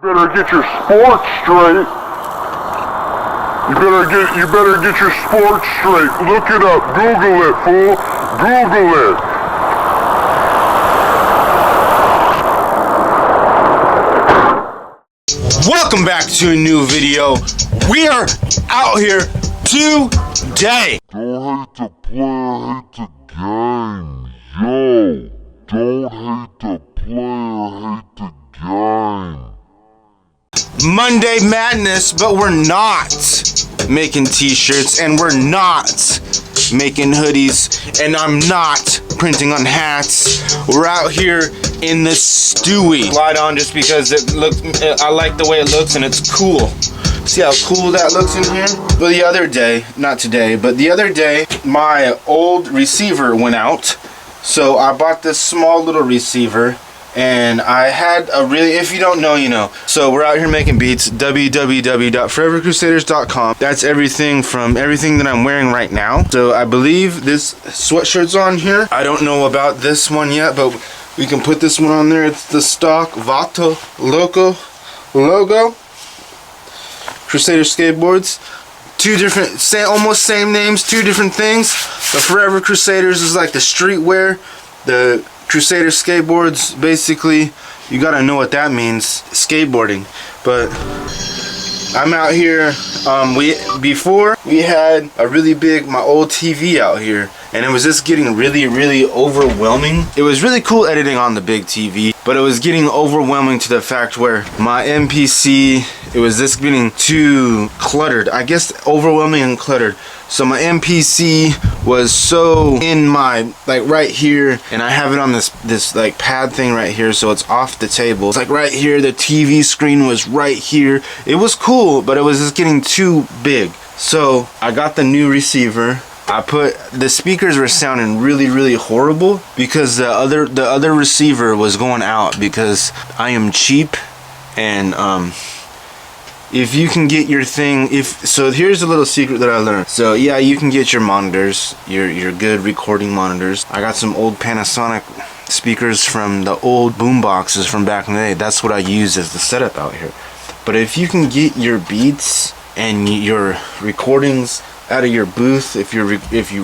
Better get your sports straight. You better get your sports straight. Look it up. Google it, fool. Google it. Welcome back to a new video. We are out here today. Don't hate the player, hate the game. Yo, don't hate the player, hate the game. Monday Madness, but we're not making t-shirts and we're not making hoodies and I'm not printing on hats. We're out here in the Stewie. Light on just because I like the way it looks and it's cool. See how cool that looks in here? But the other day, not today, but the other day, my old receiver went out. So I bought this small little receiver. And I had a really, if you don't know, you know. So we're out here making beats. www.forevercrusaders.com. That's everything from everything that I'm wearing right now. So I believe this sweatshirt's on here. I don't know about this one yet, but we can put this one on there. It's the stock Vato logo. Crusader skateboards. Two different, almost same names, two different things. The Forever Crusaders is like the streetwear. The Crusader skateboards, basically, you gotta know what that means, skateboarding. But I'm out here. Before we had a really big, my old TV out here, and it was just getting really overwhelming. It was really cool editing on the big TV, but it was getting overwhelming to the fact where my MPC, it was just getting too cluttered. I guess overwhelming and cluttered. So my MPC was so in my, like right here, and I have it on this like pad thing right here, so it's off the table. It's like right here, the TV screen was right here. It was cool, but it was just getting too big. So I got the new receiver. The speakers were sounding really horrible because the other receiver was going out because I am cheap and if you can get your thing, so here's a little secret that I learned. So yeah, you can get your monitors, your good recording monitors. I got some old Panasonic speakers from the old boom boxes from back in the day. That's what I use as the setup out here. But if you can get your beats and your recordings out of your booth, if you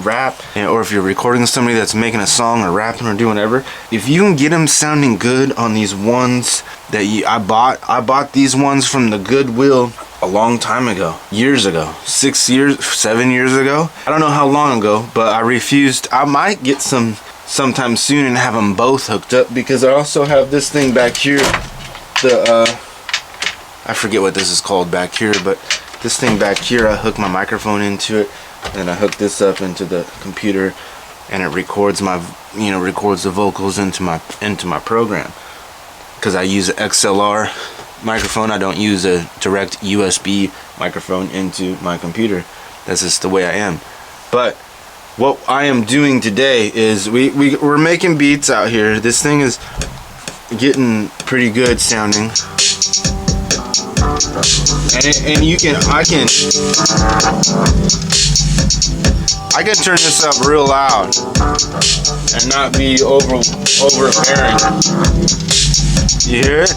rap, or if you're recording somebody that's making a song or rapping or doing whatever, if you can get them sounding good on these ones that I bought these ones from the Goodwill a long time ago, years ago, 7 years ago. I don't know how long ago, but I refused. I might get some sometime soon and have them both hooked up because I also have this thing back here. I forget what this is called back here, but this thing back here, I hook my microphone into it, and I hook this up into the computer, and it records records the vocals into my program. Because I use an XLR microphone, I don't use a direct USB microphone into my computer. That's just the way I am. But what I am doing today is we're making beats out here. This thing is getting pretty good sounding. And I can turn this up real loud and not be overbearing. You hear it?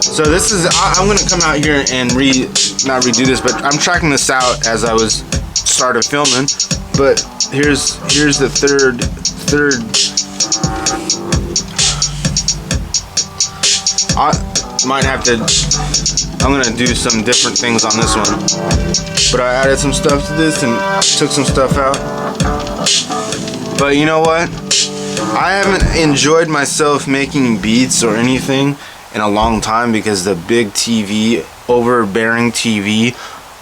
So this is, I'm gonna come out here and not redo this, but I'm tracking this out as I started filming. But here's the third. I'm gonna do some different things on this one, but I added some stuff to this and took some stuff out. But you know what? I haven't enjoyed myself making beats or anything in a long time because the big TV, overbearing TV,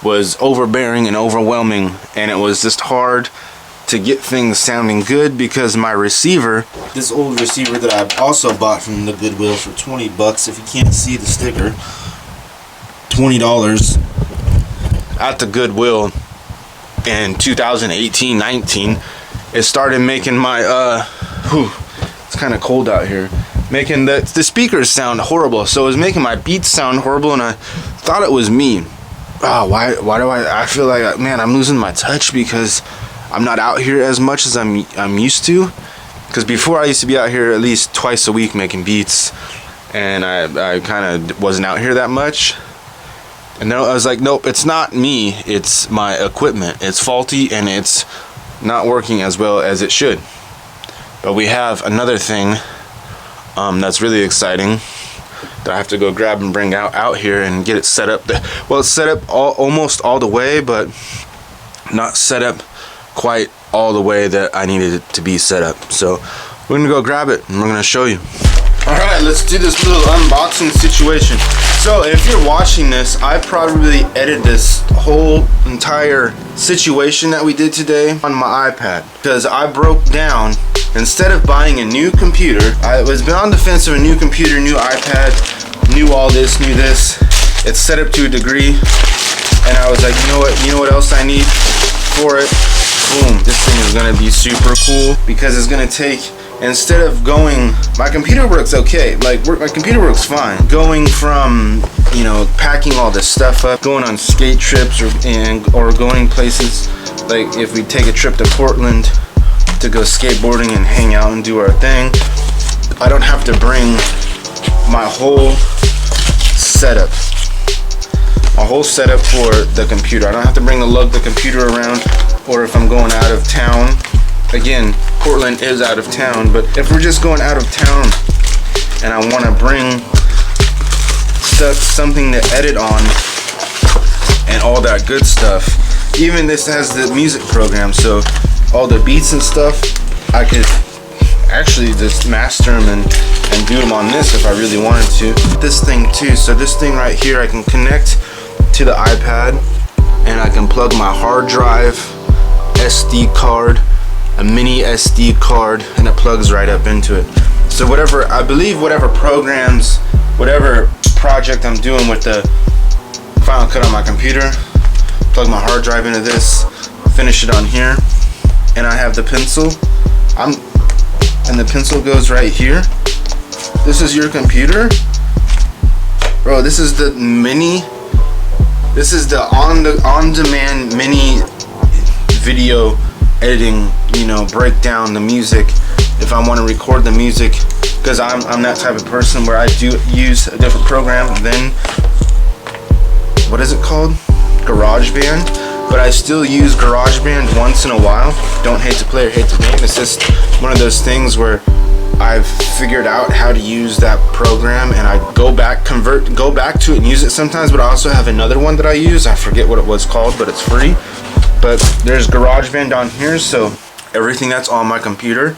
was overbearing and overwhelming, and it was just hard to get things sounding good because my receiver, this old receiver that I also bought from the Goodwill for 20 bucks, if you can't see the sticker, $20 at the Goodwill in 2018-19, it started making my it's kind of cold out here, making the speakers sound horrible. So it was making my beats sound horrible, and I thought it was me. Why do I feel like, man, I'm losing my touch because I'm not out here as much as I'm used to. Because before I used to be out here at least twice a week making beats, and I kind of wasn't out here that much. And then I was like, nope, it's not me, it's my equipment. It's faulty and it's not working as well as it should. But we have another thing that's really exciting that I have to go grab and bring out here and get it set up. Well, it's set up almost all the way, but not set up quite all the way that I needed it to be set up. So we're gonna go grab it and we're gonna show you. Alright, let's do this little unboxing situation. So if you're watching this, I probably edited this whole entire situation that we did today on my iPad, because I broke down. Instead of buying a new computer, I was on the fence of a new computer, new iPad, new all this, new this. It's set up to a degree, and I was like, you know what else I need for it? Boom, this thing is gonna be super cool, because it's gonna take, instead of going, my computer works okay, like my computer works fine. Going from, you know, packing all this stuff up, going on skate trips or going places, like if we take a trip to Portland to go skateboarding and hang out and do our thing, I don't have to bring my whole setup for the computer. I don't have to lug the computer around, or if I'm going out of town. Again, Portland is out of town, but if we're just going out of town and I want to bring something to edit on and all that good stuff, even this has the music program, so all the beats and stuff, I could actually just master them and do them on this if I really wanted to. This thing too, so this thing right here, I can connect to the iPad and I can plug my hard drive, SD card, a mini SD card, and it plugs right up into it. So whatever programs, whatever project I'm doing with the Final Cut on my computer, plug my hard drive into this, finish it on here, and I have the pencil. And the pencil goes right here. This is your computer, bro. This is the mini. This is the on-demand mini video editing. You know, break down the music if I want to record the music, because I'm that type of person where I do use a different program than, what is it called? GarageBand. But I still use GarageBand once in a while. Don't hate to play or hate to name. It's just one of those things where I've figured out how to use that program, and I go back to it and use it sometimes. But I also have another one that I use. I forget what it was called, but it's free. But there's GarageBand on here, so everything that's on my computer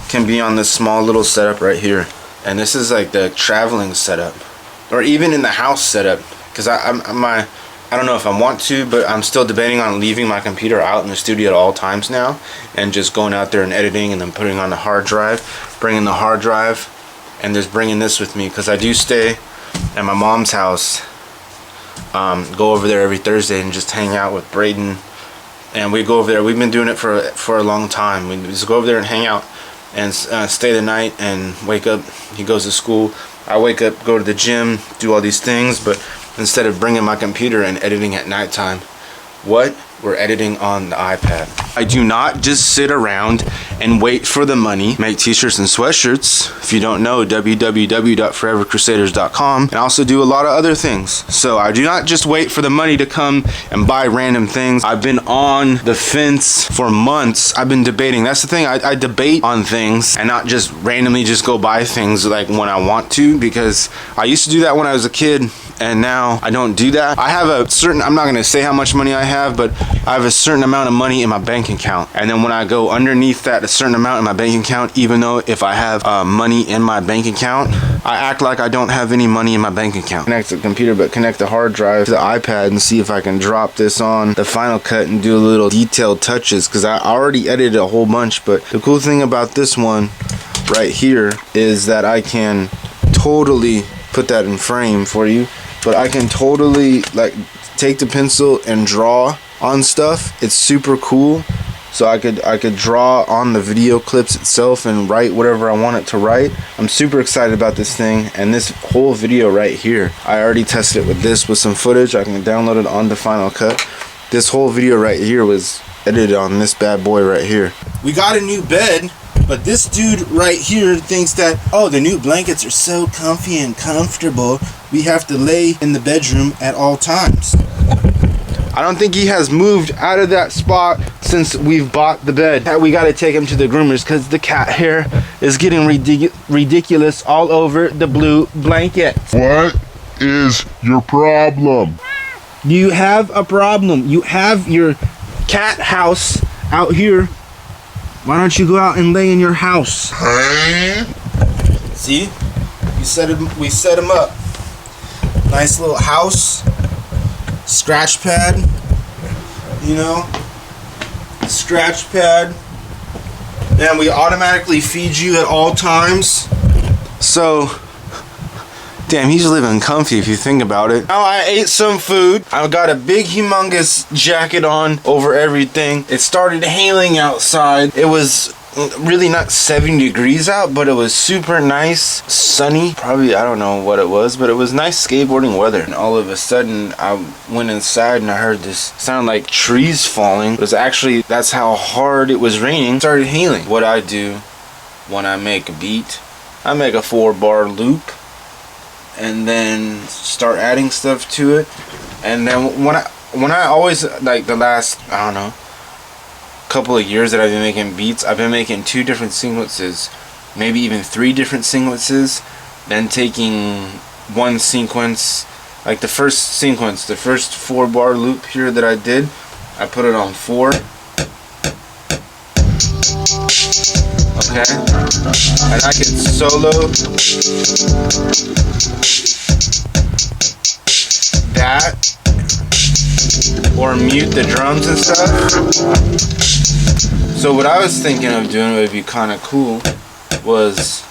can be on this small little setup right here. And this is like the traveling setup, or even in the house setup, because I don't know if I want to, but I'm still debating on leaving my computer out in the studio at all times now and just going out there and editing and then putting on the hard drive, bringing the hard drive, and just bringing this with me, because I do stay at my mom's house. Go over there every Thursday and just hang out with Braden, and we go over there. We've been doing it for a long time. We just go over there and hang out and stay the night and wake up. He goes to school. I wake up, go to the gym, do all these things, but instead of bringing my computer and editing at nighttime, we're editing on the iPad. I do not just sit around and wait for the money. Make t-shirts and sweatshirts. If you don't know, www.forevercrusaders.com. And I also do a lot of other things. So I do not just wait for the money to come and buy random things. I've been on the fence for months. I've been debating. That's the thing. I debate on things and not just randomly just go buy things like when I want to, because I used to do that when I was a kid, and now I don't do that. I have a certain, I'm not going to say how much money I have, but I have a certain amount of money in my bank account. And then when I go underneath that, a certain amount in my bank account, even though if I have money in my bank account, I act like I don't have any money in my bank account. Connect the computer, but connect the hard drive to the iPad and see if I can drop this on the Final Cut and do a little detailed touches, because I already edited a whole bunch. But the cool thing about this one right here is that I can totally put that in frame for you, but I can totally like take the pencil and draw on stuff. It's super cool. So I could draw on the video clips itself and write whatever I want it to write. I'm super excited about this thing, and this whole video right here, I already tested it with some footage. I can download it on the Final Cut. This whole video right here was edited on this bad boy right here. We got a new bed. But this dude right here thinks that, oh, the new blankets are so comfy and comfortable, we have to lay in the bedroom at all times. I don't think he has moved out of that spot since we've bought the bed. We gotta take him to the groomers because the cat hair is getting ridiculous all over the blue blanket. What is your problem? You have a problem. You have your cat house out here. Why don't you go out and lay in your house? Huh? See? We set him up. Nice little house. Scratch pad. You know? Scratch pad. And we automatically feed you at all times. So, damn, he's living comfy if you think about it. Now I ate some food. I got a big humongous jacket on over everything. It started hailing outside. It was really not 70 degrees out, but it was super nice, sunny. Probably, I don't know what it was, but it was nice skateboarding weather. And all of a sudden, I went inside and I heard this sound like trees falling. It was actually, that's how hard it was raining. It started hailing. What I do when I make a beat, I make a 4-bar loop and then start adding stuff to it. And then when I always, like the last, I don't know, couple of years that I've been making beats, I've been making 2 different sequences, maybe even 3 different sequences, then taking one sequence, like the first sequence, the first 4-bar loop here that I did, I put it on 4. Okay, and I can solo that or mute the drums and stuff. So what I was thinking of doing would be kind of cool was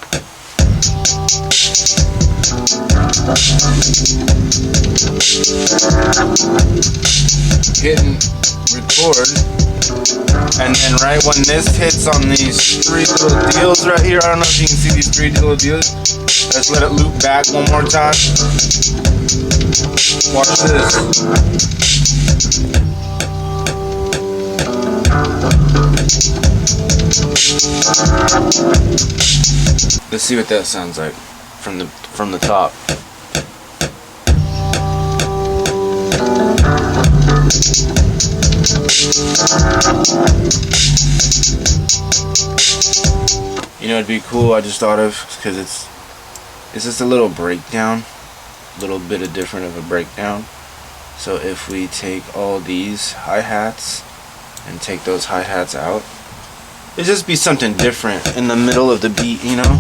hitting record, and then right when this hits on these 3 little deals right here, I don't know if you can see these 3 little deals, let's let it loop back one more time. Watch this. Let's see what that sounds like from the top. You know, it'd be cool. I just thought of, because it's just a little breakdown, a little bit of different of a breakdown. So if we take all these hi-hats and take those hi-hats out, it'd just be something different in the middle of the beat, you know?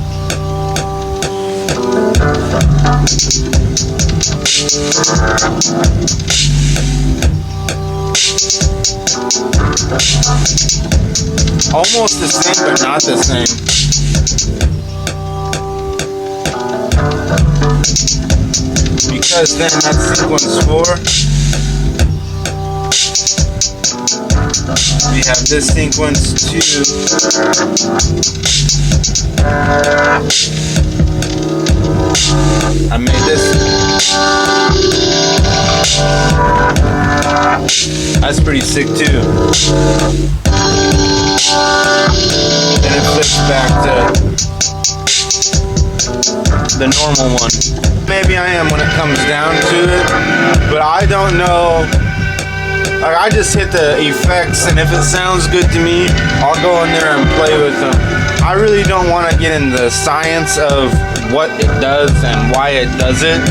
Almost the same, but not the same. Because then that's sequence 4. We have this sequence 2. I made this. That's pretty sick too. Then it flips back to the normal one. Maybe I am when it comes down to it, but I don't know. Like, I just hit the effects, and if it sounds good to me, I'll go in there and play with them. I really don't want to get into the science of what it does and why it does it,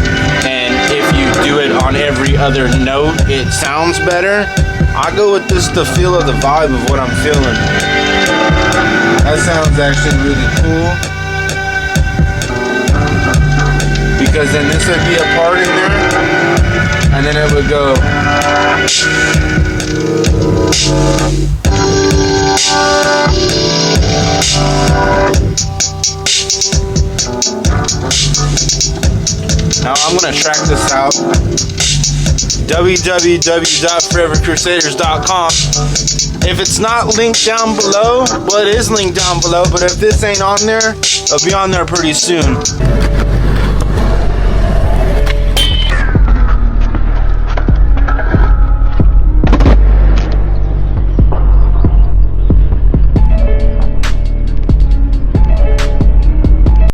and if you do it on every other note, it sounds better. I go with just the feel of the vibe of what I'm feeling. That sounds actually really cool, because then this would be a part in there, and then it would go. Now I'm gonna track this out. www.forevercrusaders.com. If it's not linked down below, well, it is linked down below, but if this ain't on there, it'll be on there pretty soon.